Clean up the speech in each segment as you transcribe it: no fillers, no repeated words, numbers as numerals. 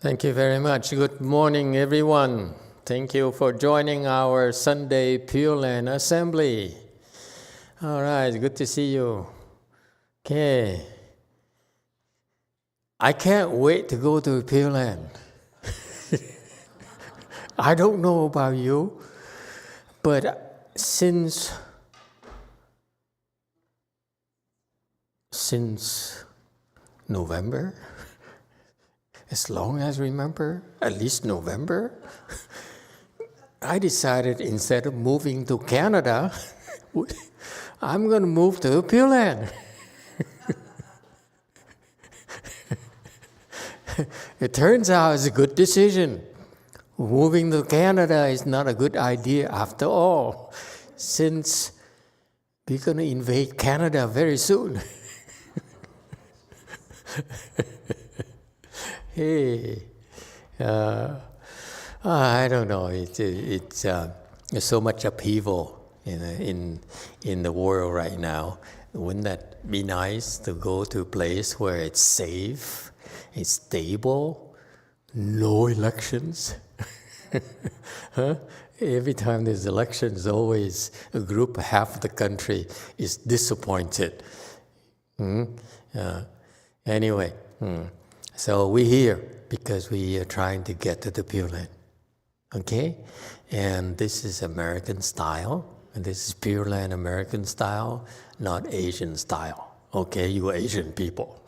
Thank you very much. Good morning, everyone. Thank you for joining our Sunday Pureland Assembly. All right, good to see you. Okay. I can't wait to go to Pureland. I don't know about you, but since November, as long as I remember, at least November, I decided instead of moving to Canada, I'm going to move to Pureland. It turns out it's a good decision. Moving to Canada is not a good idea after all, since we're going to invade Canada very soon. Hey, I don't know. It's there's so much upheaval in the world right now. Wouldn't that be nice to go to a place where it's safe, it's stable, no elections? Huh? Every time there's elections, always a group, half of the country is disappointed. Anyway. So we're here because we are trying to get to the Pureland, okay? And this is American style, and this is Pureland American style, not Asian style, okay? You Asian people.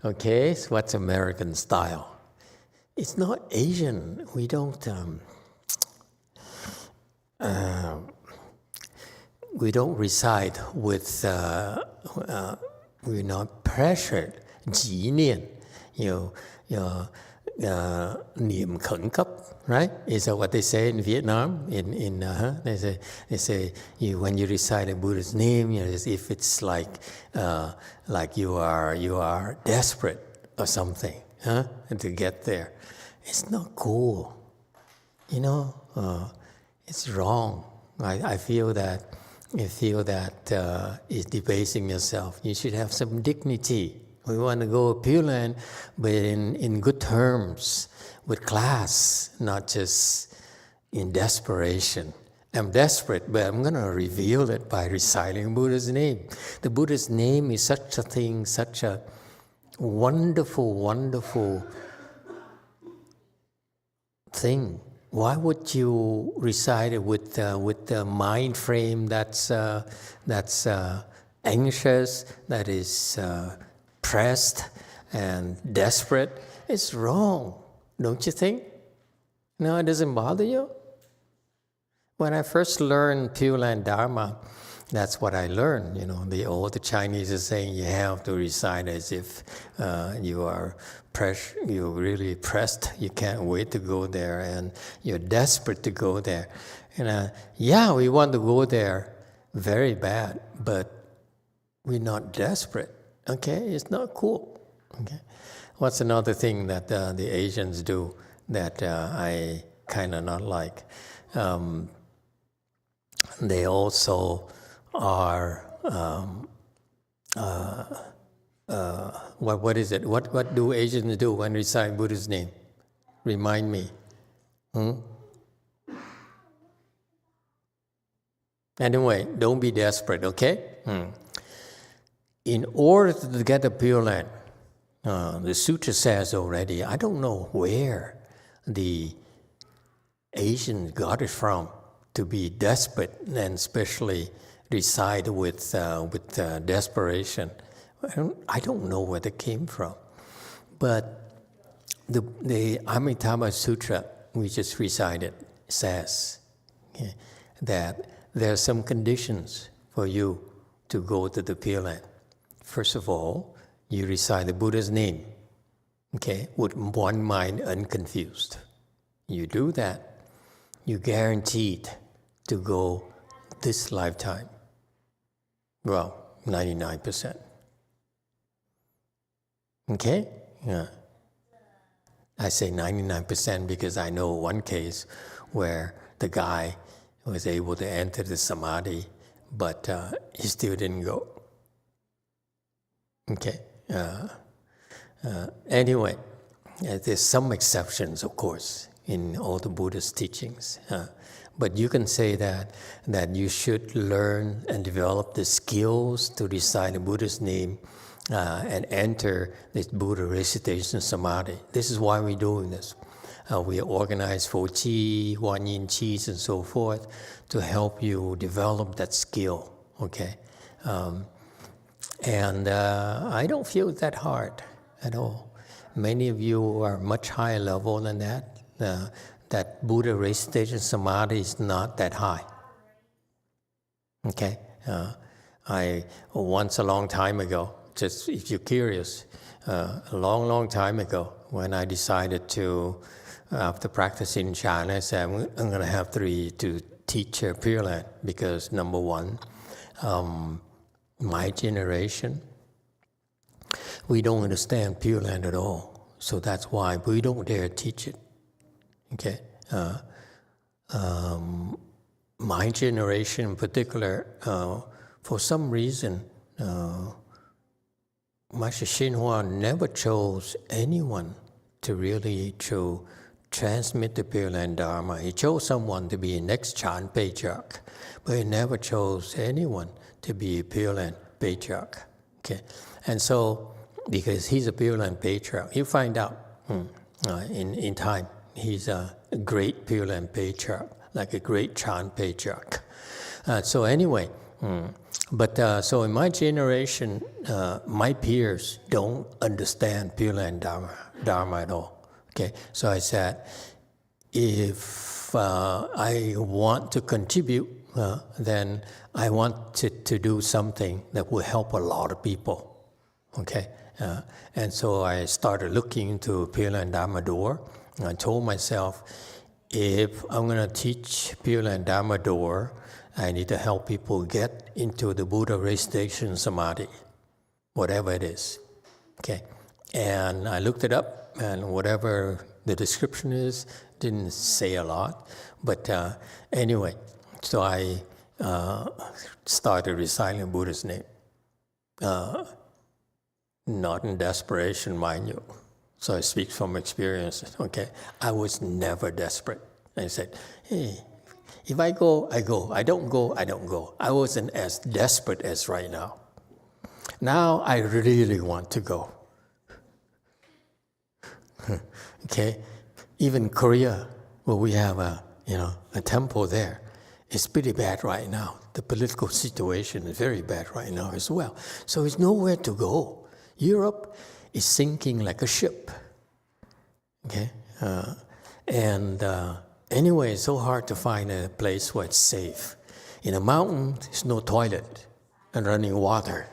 Okay, so what's American style? It's not Asian. We don't reside with. We're not pressured. 执念, niệm khẩn cấp, right? Is that what they say in Vietnam? They say when you recite a Buddha's name, as if it's like you are desperate or something, and to get there. It's not cool, it's wrong. I feel that. It's debasing yourself. You should have some dignity. We want to go Pureland, but in good terms, with class, not just in desperation. I'm desperate, but I'm going to reveal it by reciting Buddha's name. The Buddha's name is such a thing, such a wonderful, wonderful thing. Why would you recite it with the mind frame that's anxious, that is pressed and desperate? It's wrong, don't you think? No, it doesn't bother you? When I first learned Pureland Dharma, that's what I learned. The Chinese are saying you have to recite as if you are you're really pressed, you can't wait to go there, and you're desperate to go there. And we want to go there very bad, but we're not desperate. Okay, it's not cool. Okay, what's another thing that the Asians do that I kind of not like? They also are. What is it? What do Asians do when recite Buddha's name? Remind me. Anyway, don't be desperate, okay? In order to get the Pureland, the sutra says already, I don't know where the Asians got it from to be desperate and especially recite with desperation. I don't know where that came from. But the Amitabha Sutra, we just recited, says that there are some conditions for you to go to the Pureland. First of all, you recite the Buddha's name, okay, with one mind unconfused. You do that, you're guaranteed to go this lifetime. Well, 99%. Okay? Yeah. I say 99% because I know one case where the guy was able to enter the samadhi, but he still didn't go. Okay? Anyway, there's some exceptions, of course, in all the Buddhist teachings. But you can say that you should learn and develop the skills to recite the Buddha's name and enter this Buddha recitation samadhi. This is why we're doing this. We organize for Qi, Huan Yin Qis, and so forth to help you develop that skill, okay? And I don't feel it that hard at all. Many of you are much higher level than that. That Buddha recitation samadhi is not that high. Okay? I once a long time ago, just if you're curious, a long time ago, when I decided to, after practicing in China, I said, I'm going to have to teach Pureland because, number one, my generation, we don't understand Pureland at all. So that's why we don't dare teach it. Okay, my generation in particular, for some reason, Master YongHua never chose anyone to really transmit the Pureland Dharma. He chose someone to be a next Chan patriarch, but he never chose anyone to be a Pureland patriarch. Okay, and so because he's a Pureland patriarch, you find out in time. He's a great Pureland patriarch, like a great Chan patriarch. So anyway, so in my generation, my peers don't understand Pureland Dharma at all. Okay, so I said, if I want to contribute, then I want to do something that will help a lot of people. Okay, and so I started looking into Pureland Dharma door. I told myself, if I'm going to teach Pureland Dharma door, I need to help people get into the Buddha recitation samadhi, whatever it is. Okay, and I looked it up, and whatever the description is, didn't say a lot. But anyway, so I started reciting Buddha's name. Not in desperation, mind you. So I speak from experience, okay? I was never desperate. I said, hey, if I go, I go. I don't go, I don't go. I wasn't as desperate as right now. Now I really want to go. Okay? Even Korea, where we have a temple there, it's pretty bad right now. The political situation is very bad right now as well. So there's nowhere to go. Europe is sinking like a ship. Okay? Anyway, it's so hard to find a place where it's safe. In a mountain, there's no toilet and running water.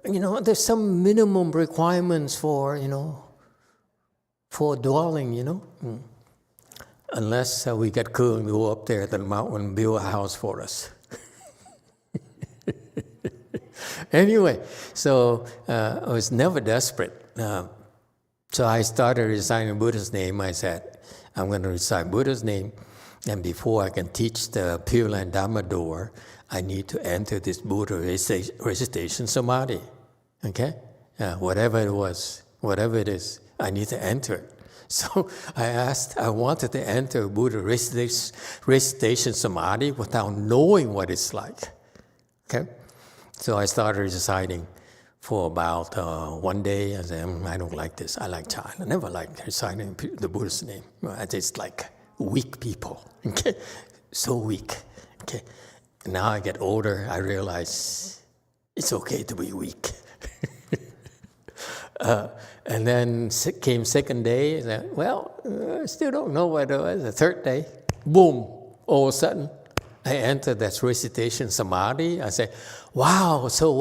There's some minimum requirements for dwelling, Unless we get cool and go up there to the mountain and build a house for us. Anyway, so I was never desperate. So I started reciting Buddha's name. I said, I'm going to recite Buddha's name, and before I can teach the Pureland Dharma door, I need to enter this Buddha recitation samadhi. Okay? Whatever it is, I need to enter it. So I wanted to enter Buddha recitation samadhi without knowing what it's like. Okay? So I started reciting for about one day. I said, I don't like this. I like Chan. I never liked reciting the Buddha's name. I just like weak people. Okay? So weak. Okay? Now I get older, I realize it's okay to be weak. And then came second day. I said, I still don't know what it was. The third day, boom, all of a sudden, I entered that recitation samadhi. I said, wow, so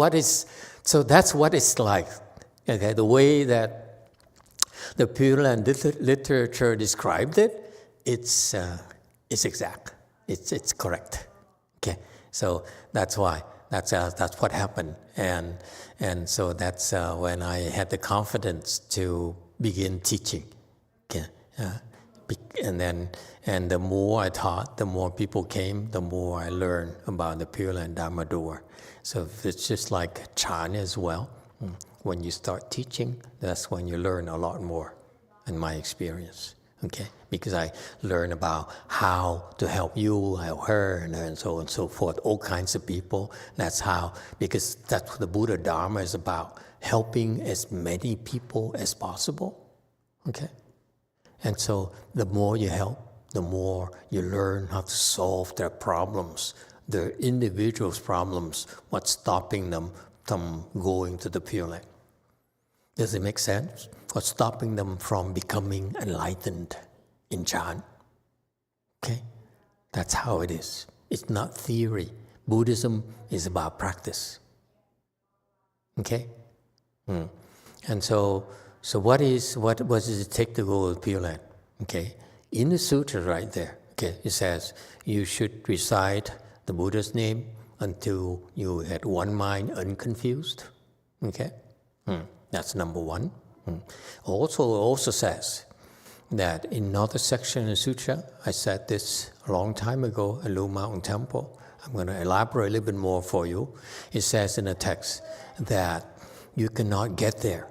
that's what it's like. Okay, the way that the Pureland literature described it, it's exact. It's correct. Okay, so that's why. That's what happened, and so that's when I had the confidence to begin teaching. Okay, and the more I taught, the more people came, the more I learned about the Pureland Dharma door. So it's just like Chan as well. when you start teaching, that's when you learn a lot more, in my experience. Okay, because I learn about how to help you, help her, and so on and so forth, all kinds of people. That's how, because that's what the Buddha Dharma is about, helping as many people as possible. Okay, and so the more you help, the more you learn how to solve their problems, their individuals' problems, what's stopping them from going to the Pure Land. Does it make sense? What's stopping them from becoming enlightened in Chan? Okay? That's how it is. It's not theory. Buddhism is about practice. Okay? And so what does it take to go to the Pure Land? Okay? In the sutra right there, okay, it says you should recite the Buddha's name until you had one mind unconfused. Okay? That's number one. Also says that in another section in the sutra, I said this a long time ago at Blue Mountain Temple. I'm going to elaborate a little bit more for you. It says in the text that you cannot get there.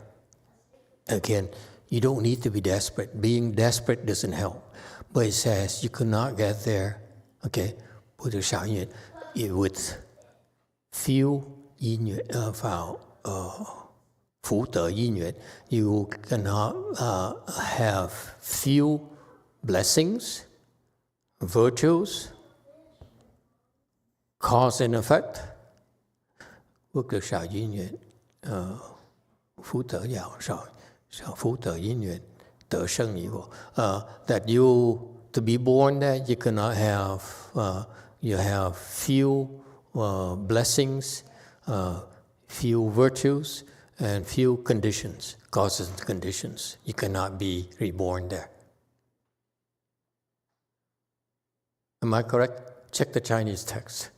Again, you don't need to be desperate. Being desperate doesn't help. But it says you cannot get there, okay, with few phú tự yi nguyện. You cannot have few blessings, virtues, cause and effect. Quốc được xảo yi nguyện, phú tự giáo xảo phú tự yi nguyện, tự sân yi của. That you, to be born there, you cannot have, you have few blessings, few virtues, and few conditions, causes and conditions. You cannot be reborn there. Am I correct? Check the Chinese text.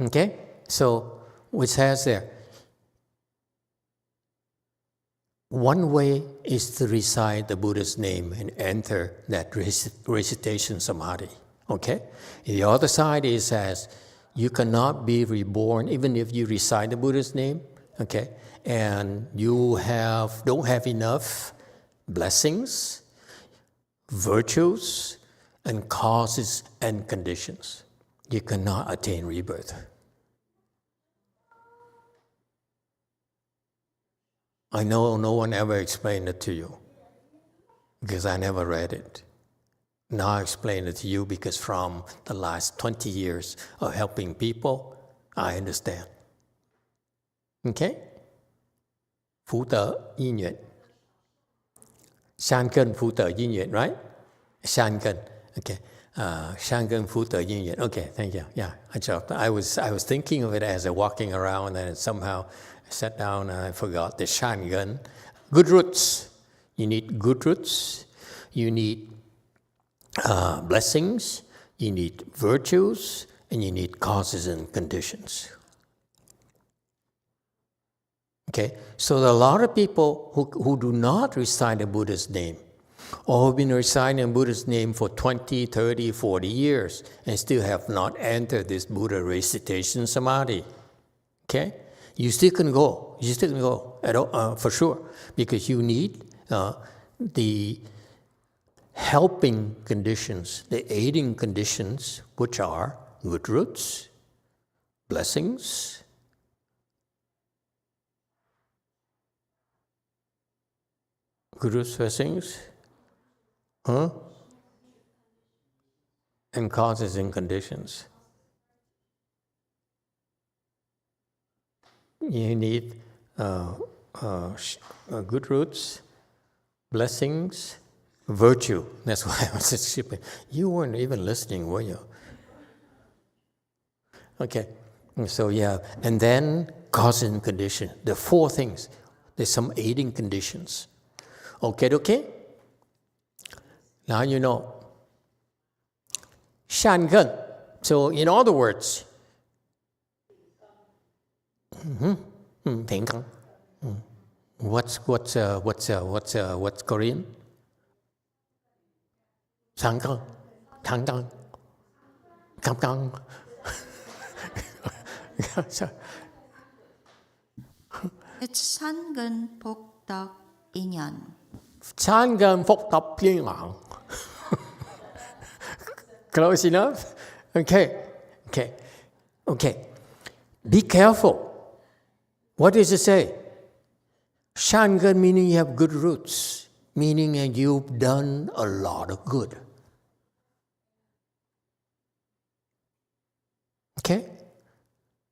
Okay? So, it says there, one way is to recite the Buddha's name and enter that recitation samadhi. Okay? The other side is says you cannot be reborn even if you recite the Buddha's name, okay, and you don't have enough blessings, virtues, and causes and conditions. You cannot attain rebirth. I know no one ever explained it to you because I never read it. Now I explain it to you because from the last 20 years of helping people, I understand. Okay? Phú tự yi nguyện. San cân phú tự yi nguyện, right? San cân. Okay. San cân phú tự yi nguyện. Okay, thank you. Yeah, I was thinking of it as I walking around and somehow I sat down and I forgot the shan gun. Good roots. You need good roots. You need blessings, you need virtues, and you need causes and conditions. Okay, so there are a lot of people who do not recite the Buddha's name, or have been reciting Buddha's name for 20, 30, 40 years, and still have not entered this Buddha recitation samadhi. Okay, you still can go. You still can go at all, for sure, because you need the helping conditions, the aiding conditions, which are good roots, blessings, good roots, blessings, and causes and conditions. You need good roots, blessings, virtue. That's why I was skipping. You weren't even listening, were you? Okay. So yeah, and then cause and condition. The four things. There's some aiding conditions. Okay? Now you know. Shan gen. So in other words, what's Korean? Thang căng. san gần phúc tập ý nhận. San gần phúc tập ý nhận. Close enough? Okay. Be careful. What does it say? Shangan meaning you have good roots, meaning you've done a lot of good. Okay?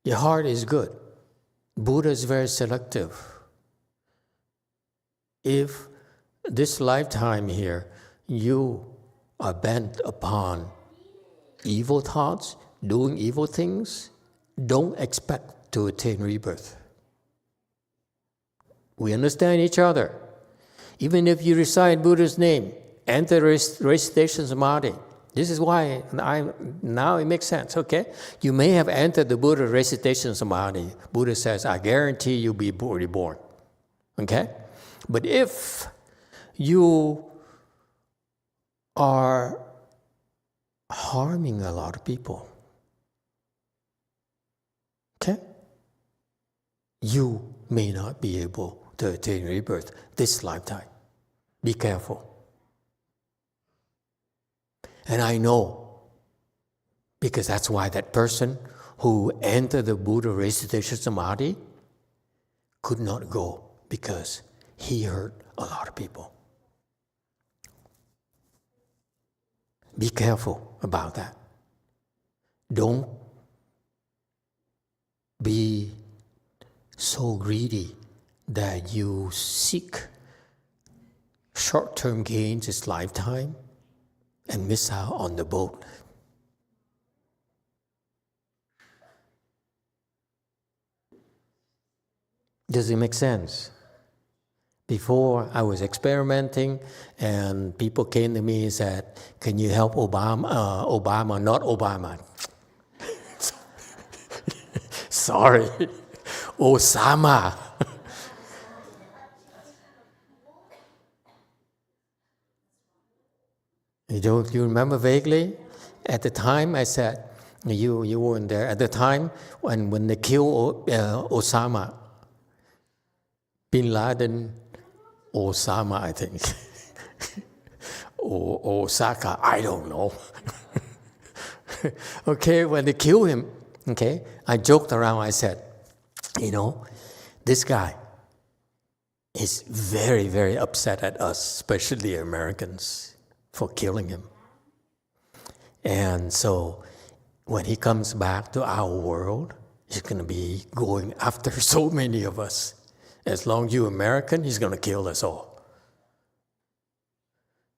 Your heart is good. Buddha is very selective. If this lifetime here, you are bent upon evil thoughts, doing evil things, don't expect to attain rebirth. We understand each other. Even if you recite Buddha's name, enter recitation samadhi. This is why now it makes sense, okay? You may have entered the Buddha recitation samadhi. Buddha says, I guarantee you'll be reborn, okay? But if you are harming a lot of people, okay? You may not be able to attain rebirth this lifetime. Be careful. And I know, because that's why that person who entered the Buddha recitation samadhi could not go, because he hurt a lot of people. Be careful about that. Don't be so greedy that you seek short-term gains this lifetime and miss out on the boat. Does it make sense? Before I was experimenting and people came to me and said, can you help Obama, not Obama. Sorry, Osama. You remember vaguely? At the time I said, you weren't there. At the time when they killed Osama, Bin Laden, Osama, I think, or Osaka, I don't know. Okay, when they killed him, okay, I joked around, I said, this guy is very, very upset at us, especially Americans, for killing him. And so when he comes back to our world, he's going to be going after so many of us. As long as you're American, he's going to kill us all.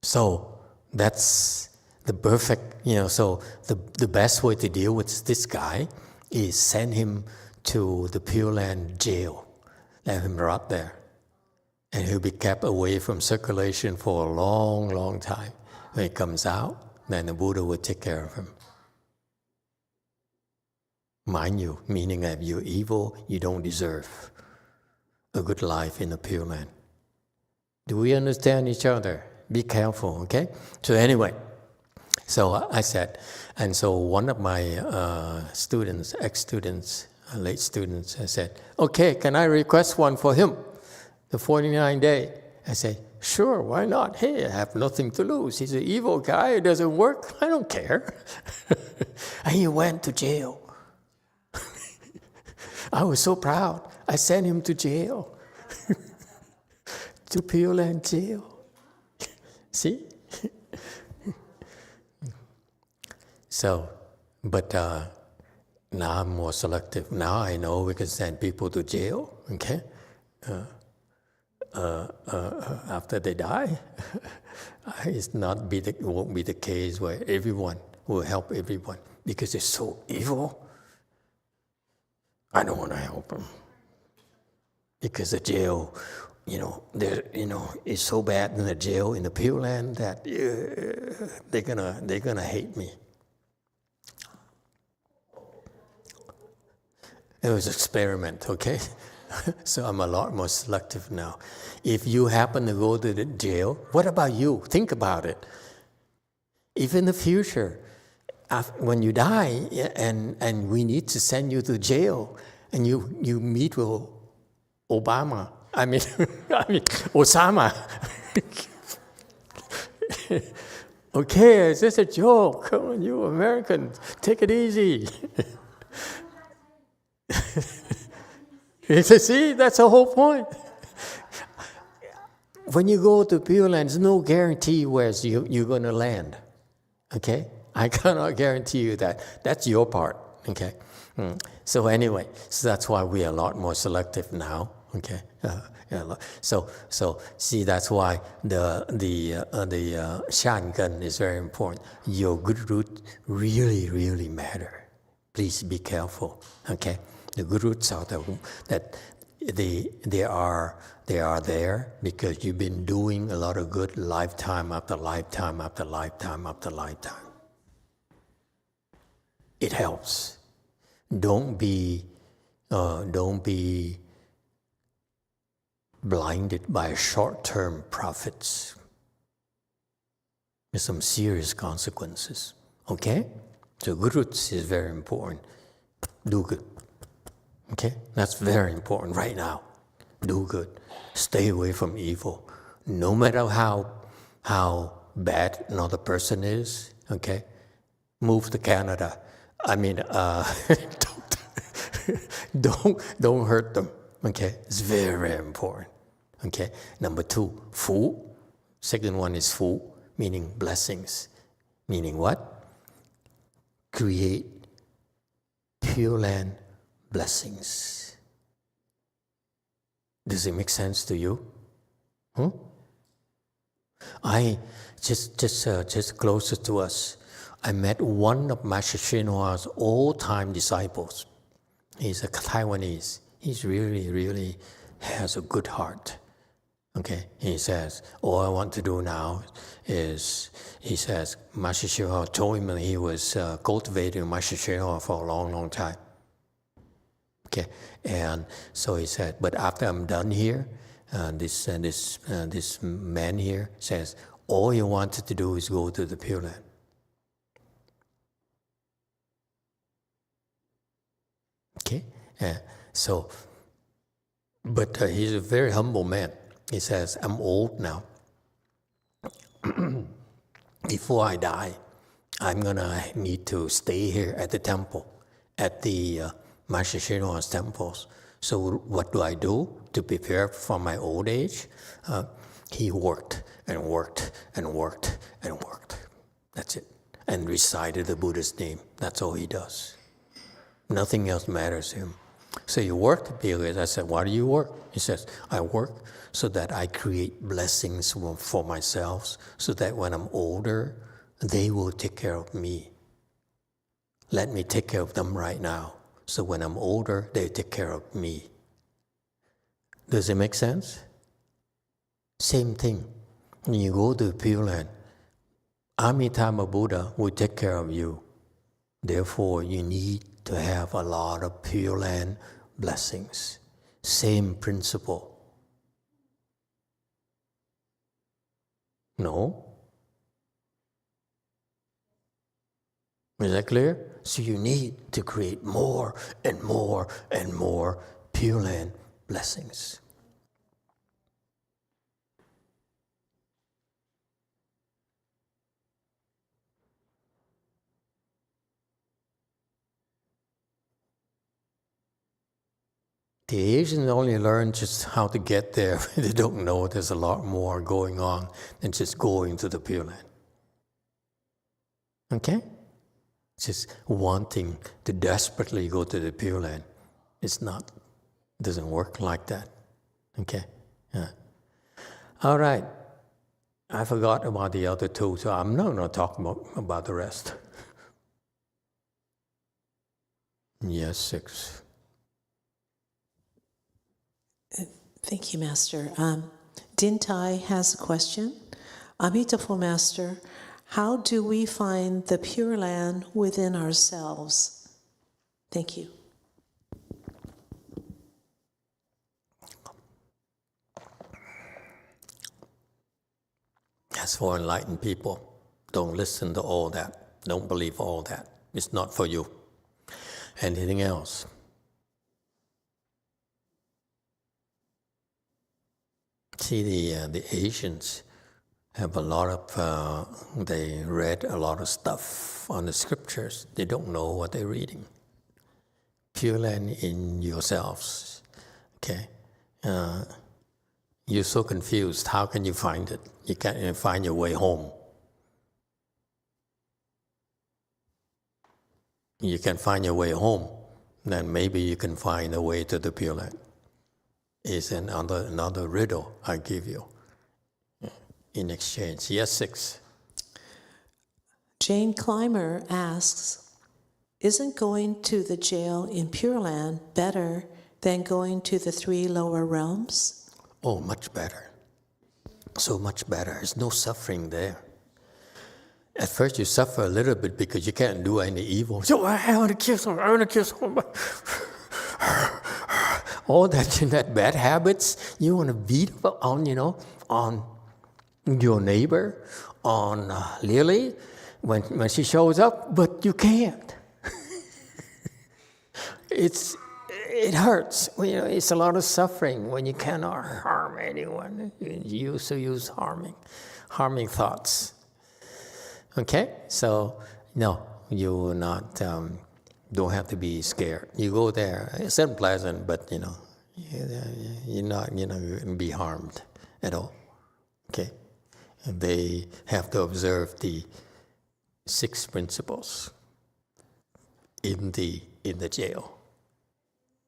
So that's the perfect, so the best way to deal with this guy is send him to the Pureland jail. Let him rot there. And he'll be kept away from circulation for a long, long time. When he comes out, then the Buddha will take care of him. Mind you, meaning that you're evil, you don't deserve a good life in the Pure Land. Do we understand each other? Be careful, okay? So anyway, so I said, and so one of my students, ex-students, late students, I said, okay, can I request one for him? The 49-day. I said, sure, why not? Hey, I have nothing to lose. He's an evil guy. It doesn't work. I don't care. And he went to jail. I was so proud. I sent him to jail. To Pureland jail. See? So, but now I'm more selective. Now I know we can send people to jail, okay? After they die, it won't be the case where everyone will help everyone because they're so evil. I don't want to help them because the jail, is so bad in the jail in the Pure Land that they're gonna hate me. It was an experiment, okay? So I'm a lot more selective now. If you happen to go to the jail, what about you? Think about it. If in the future when you die, and we need to send you to jail, and you meet with Obama, I mean Osama. Okay, it's just a joke. Come on, you Americans, take it easy. See, that's the whole point. When you go to Pureland, there's no guarantee where you're going to land. Okay? I cannot guarantee you that. That's your part. Okay? So anyway, so that's why we are a lot more selective now. Okay? So see, that's why the Shangan is very important. Your good root really, really matter. Please be careful. Okay? The good roots are that they are there because you've been doing a lot of good lifetime after lifetime after lifetime after lifetime. It helps. Don't be blinded by short-term profits. There's some serious consequences. Okay? So good roots is very important. Do good. Okay? That's very important right now. Do good. Stay away from evil. No matter how bad another person is, okay? Move to Canada. I mean, don't hurt them. Okay? It's very, very important. Okay? Number 2, Fu. Second one is Fu, meaning blessings. Meaning what? Create Pureland blessings. Does it make sense to you? I just closer to us, I met one of Master Shinhua's old-time disciples. He's a Taiwanese. He's really, really has a good heart. Okay, he says, all I want to do now is, he says, Master Shinhua told him that he was cultivating Master Shinhua for a long, long time. Okay, and so he said, but after I'm done here, this man here says, all you wanted to do is go to the Pureland. Okay, but he's a very humble man. He says, I'm old now. Before I die, I'm gonna need to stay here at the temple, at the Master Shinhua's temples. So what do I do to prepare for my old age? He worked and worked and worked and worked. That's it. And recited the Buddha's name. That's all he does. Nothing else matters to him. So you work, because I said, why do you work? He says, I work so that I create blessings for myself, so that when I'm older, they will take care of me. Let me take care of them right now. So when I'm older, they take care of me. Does it make sense? Same thing. When you go to Pureland, Amitabha Buddha will take care of you. Therefore, you need to have a lot of Pureland blessings. Same principle. No? Is that clear? So you need to create more and more and more Pureland blessings. The Asians only learn just how to get there. They don't know there's a lot more going on than just going to the Pureland. Okay? Just wanting to desperately go to the Pureland. It doesn't work like that. Okay? Yeah. All right. I forgot about the other two, so I'm not going to talk about the rest. Yes, 6. Thank you, Master. Din Tai has a question. Emitofuo, Master, how do we find the Pure Land within ourselves? Thank you. That's for enlightened people. Don't listen to all that. Don't believe all that. It's not for you. Anything else? See, the Asians have a lot of, they read a lot of stuff on the scriptures. They don't know what they're reading. Pureland in yourselves, okay? You're so confused. How can you find it? You can't find your way home. You can find your way home, then maybe you can find a way to the Pureland. It's another riddle I give you in exchange. Yes, 6. Jane Clymer asks, isn't going to the jail in Pureland better than going to the 3 lower realms? Oh, much better. So much better. There's no suffering there. At first you suffer a little bit because you can't do any evil. So I want to kill someone, I want to kill someone. All that bad habits, you want to beat on, on your neighbor, on Lily, when she shows up, but you can't. It hurts. It's a lot of suffering when you cannot harm anyone. You used to use harming thoughts. Okay, so no, you will not. Don't have to be scared. You go there. It's unpleasant, but you're not going to be harmed at all. Okay, and they have to observe the 6 principles in the jail.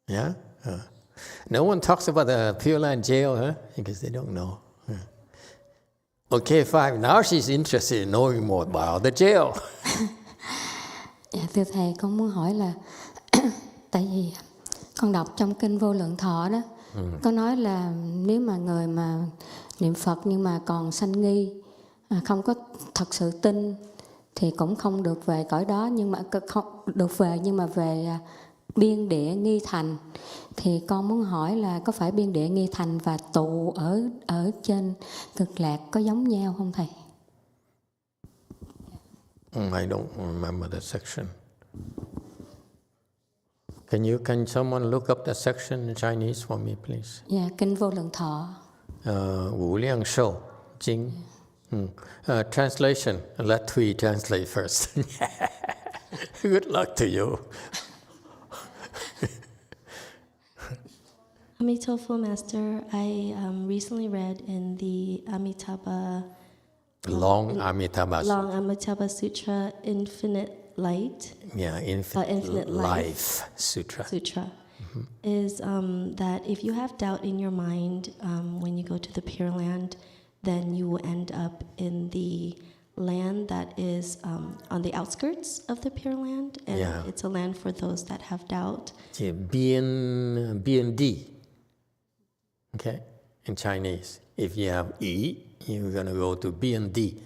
Yeah. No one talks about the Pureland jail, huh? Because they don't know. Okay, 5. Now she's interested in knowing more about the jail. Dạ, thưa Thầy, con muốn hỏi là tại vì con đọc trong kinh Vô Lượng Thọ đó, có nói là nếu mà người mà niệm Phật nhưng mà còn sanh nghi, không có thật sự tin thì cũng không được về cõi đó, nhưng mà không được về nhưng mà về biên địa nghi thành. Thì con muốn hỏi là có phải biên địa nghi thành và tụ ở trên cực lạc có giống nhau không Thầy? I don't remember that section. Can someone look up that section in Chinese for me, please? Dạ, kinh Vô Lượng Thọ. Wu Liang Shou Jing. Translation. Let Thuy translate first. Good luck to you. Emitofuo Master, I recently read in the Long Amitabha Sutra, Infinite Light. Yeah, Infinite Life Sutra. Mm-hmm. Is that if you have doubt in your mind when you go to the Pure Land, then you will end up in the land that is on the outskirts of the Pure Land, and it's a land for those that have doubt. Yeah, BND. Okay, in Chinese, if you have E, you're going to go to BND.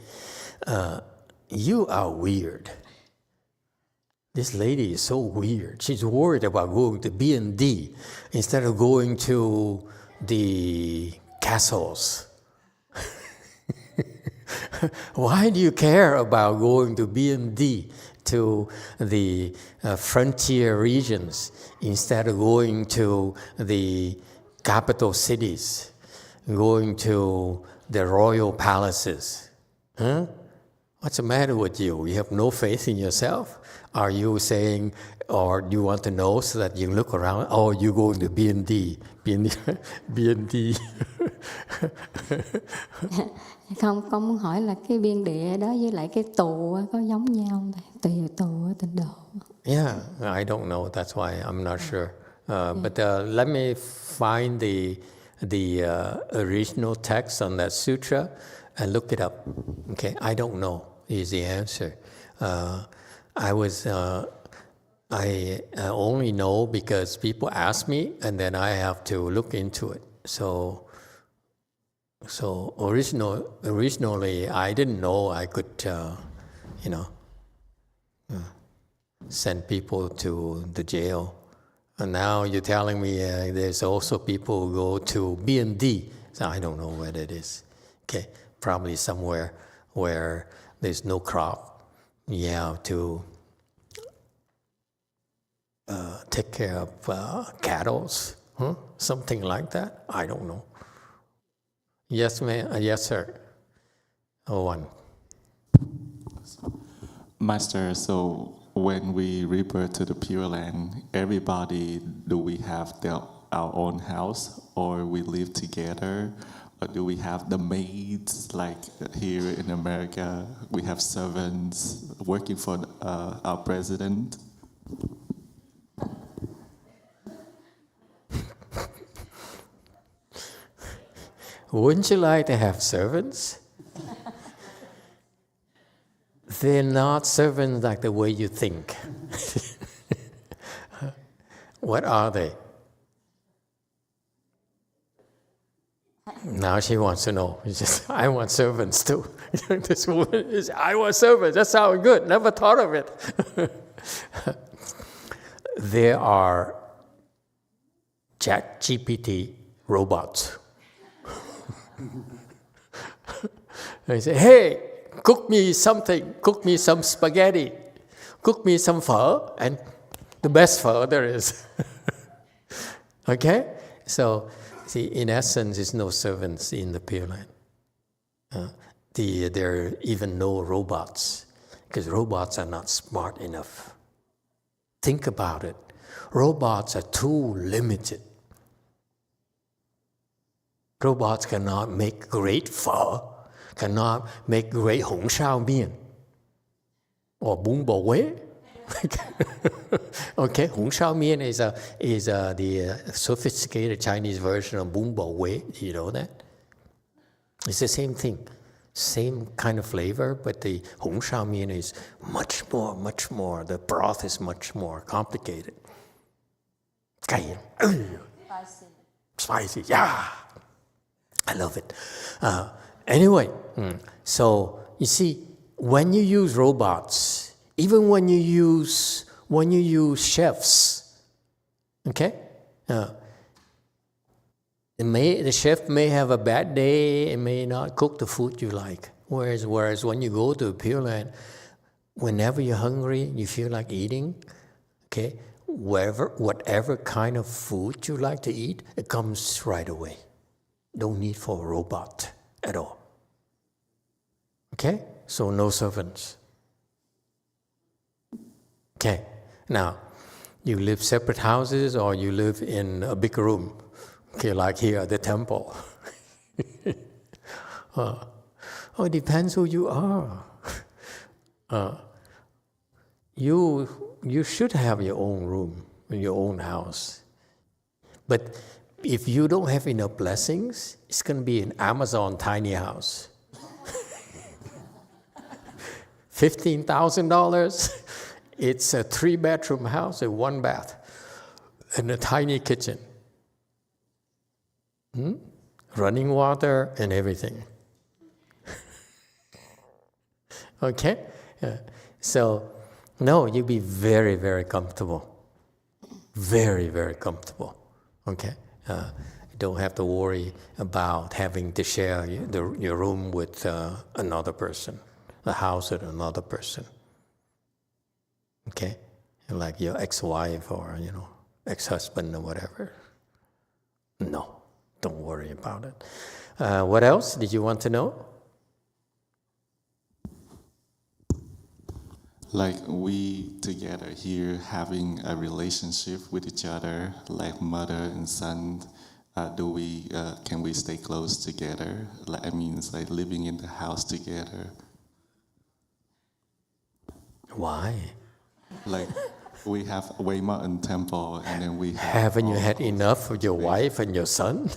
You are weird. This lady is so weird. She's worried about going to BND instead of going to the castles. Why do you care about going to BND, to the frontier regions, instead of going to the capital cities, going to the royal palaces? Huh? What's the matter with you? You have no faith in yourself? Are you saying, or do you want to know so that you look around, oh, you go to BND. Không, con muốn hỏi là cái biên địa đó với lại cái tù có giống nhau không Thầy? Tùy tù ở tịnh độ. Yeah, I don't know. That's why I'm not sure. But let me find the original text on that sutra and look it up. Okay, I don't know is the answer. I only know because people ask me, and then I have to look into it. So originally, I didn't know I could, send people to the jail. And now you're telling me there's also people who go to BND. So I don't know where that is. Okay, probably somewhere where there's no crop. you have to take care of cattle, something like that. I don't know. Yes, ma'am. Yes, sir. One. Master, so when we rebirth to the Pure Land, everybody, do we have our own house, or we live together, or do we have the maids like here in America? We have servants working for our president. Wouldn't you like to have servants? They're not servants like the way you think. What are they? Now she wants to know. I want servants too. This woman is, I want servants. That sounds good. Never thought of it. There are ChatGPT robots. They say, hey, cook me something, cook me some spaghetti, cook me some pho, and the best pho there is. Okay? So, see, in essence, there's no servants in the Pure Land. There are even no robots, because robots are not smart enough. Think about it. Robots are too limited. Robots cannot make great pho, cannot make great hong shao mian or bún bò Huế. Okay, hong shao mian is the sophisticated Chinese version of bún bò Huế. You know that? It's the same thing, same kind of flavor, but the hong shao mian is much more. The broth is much more complicated. Spicy, yeah. I love it. Anyway, so you see, when you use robots, even when you use chefs, okay, the chef may have a bad day and may not cook the food you like. Whereas when you go to Pure Land, whenever you're hungry, you feel like eating, okay, whatever kind of food you like to eat, it comes right away. No need for a robot at all. Okay? So no servants. Okay. Now, you live separate houses or you live in a big room. Okay, like here at the temple. It depends who you are. You should have your own room, your own house. But if you don't have enough blessings, it's going to be an Amazon tiny house. $15,000. It's a 3-bedroom house, a 1 bath, and a tiny kitchen. Running water and everything. Okay? So, no, you'll be very, very comfortable. Very, very comfortable. Okay? You don't have to worry about having to share your room with another person, the house with another person. Okay? Like your ex-wife or, ex-husband or whatever. No, don't worry about it. What else did you want to know? Like we together here having a relationship with each other, like mother and son, can we stay close together? Like, it's like living in the house together. Why? Like we have Way Mountain Temple, and then we have. Haven't you had enough of your wife and your son?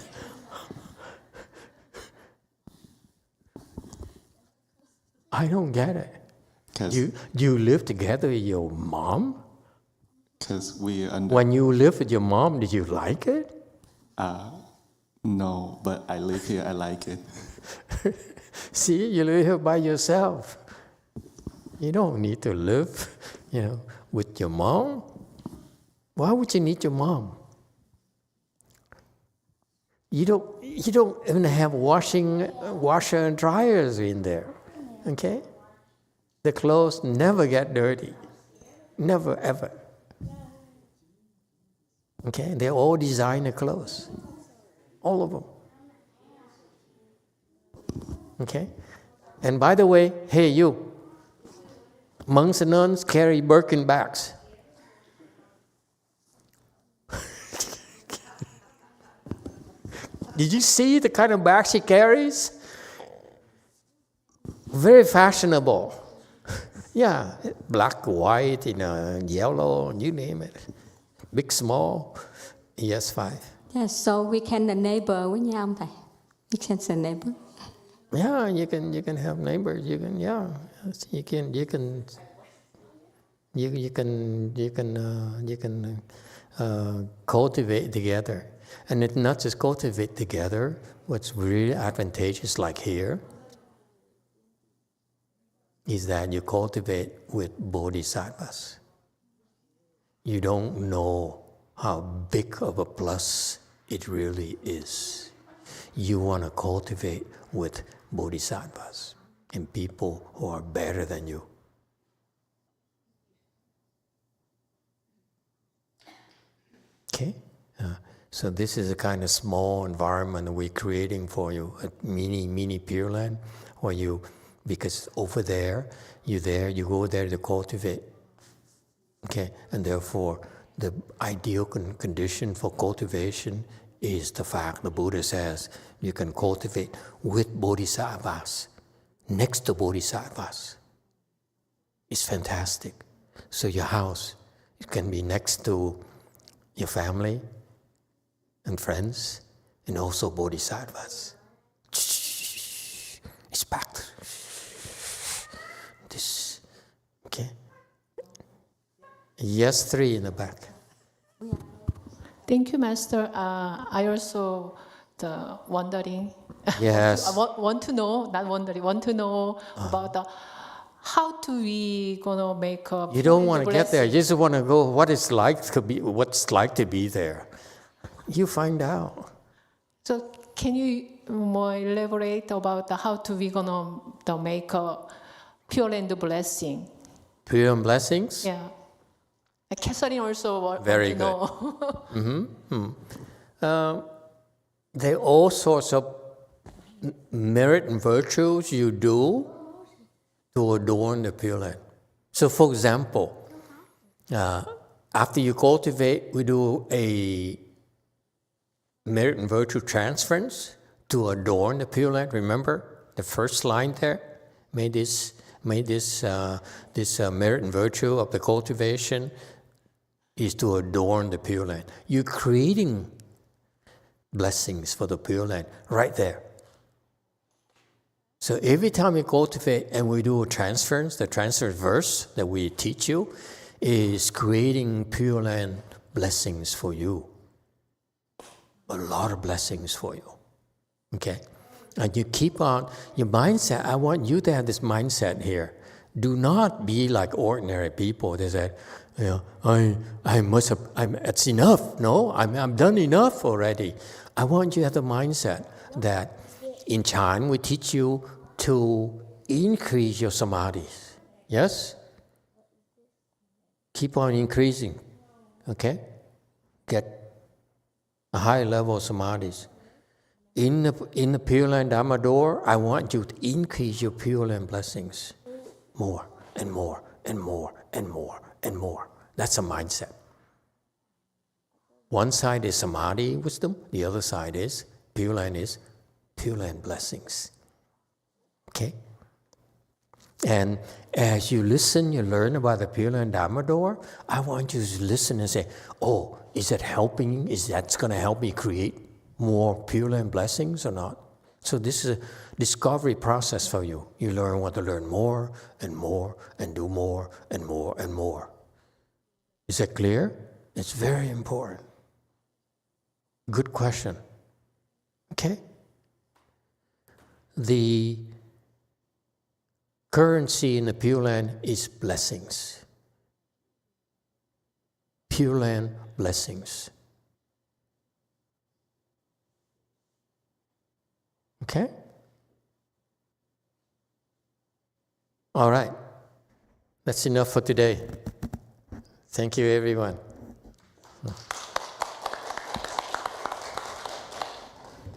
I don't get it. You live together with your mom? Because when you live with your mom, did you like it? No, but I live here, I like it. See, you live here by yourself. You don't need to live, with your mom. Why would you need your mom? You don't even have washer and dryers in there, okay? The clothes never get dirty. Never, ever. Okay? They're all designer clothes. All of them. Okay? And by the way, hey you, monks and nuns carry Birkin bags. Did you see the kind of bag she carries? Very fashionable. Yeah, black, white, yellow, you name it. Big, small, ES5. Yeah, so we can neighbor với nhau không thầy? We can say neighbor. Yeah, you can have neighbors. You can cultivate together, and it's not just cultivate together. What's really advantageous, like here, is that you cultivate with bodhisattvas. You don't know how big of a plus it really is. You want to cultivate with bodhisattvas and people who are better than you. Okay? So this is a kind of small environment we're creating for you, a mini Pureland, where you, because over there, you go there to cultivate. Okay? And therefore, the ideal condition for cultivation is the fact the Buddha says you can cultivate with bodhisattvas, next to bodhisattvas. It's fantastic. So your house, it can be next to your family and friends, and also bodhisattvas. It's packed. This, okay? Yes, 3 in the back. Thank you, Master. I also wondering. Yes. I want to know, not wondering, want to know about how do we gonna make a. You don't want to get there. You just want to go. What's like to be there. You find out. So can you more elaborate about how do we gonna make a Pureland blessing? Pure blessings. Yeah. Catherine also want Very to good. know. There are all sorts of merit and virtues you do to adorn the Pure Land. So, for example, after you cultivate, we do a merit and virtue transference to adorn the Pure Land. Remember the first line there? May this merit and virtue of the cultivation is to adorn the Pure Land. You're creating blessings for the Pure Land right there. So every time we cultivate and we do a transference, the transfer verse that we teach you is creating Pure Land blessings for you. A lot of blessings for you. Okay? And you keep on, your mindset, I want you to have this mindset here. Do not be like ordinary people. They say, it's enough. No, I'm done enough already. I want you to have the mindset that in Chan we teach you to increase your samadhis. Yes? Keep on increasing. Okay? Get a high level of samadhis. In the Pure Land Dharma door, I want you to increase your Pure Land blessings. More and more and more and more and more. That's a mindset. One side is samadhi wisdom, the other side is Pure Land blessings. Okay? And as you listen, you learn about the Pure Land Dharma door, I want you to listen and say, oh, is that helping? Is that going to help me create more Pure Land blessings or not? So this is a discovery process for you. You want to learn more and more and do more and more and more. Is that clear? It's very important. Good question. Okay? The currency in the Pure Land is blessings. Pure Land blessings. Okay? All right. That's enough for today. Thank you, everyone.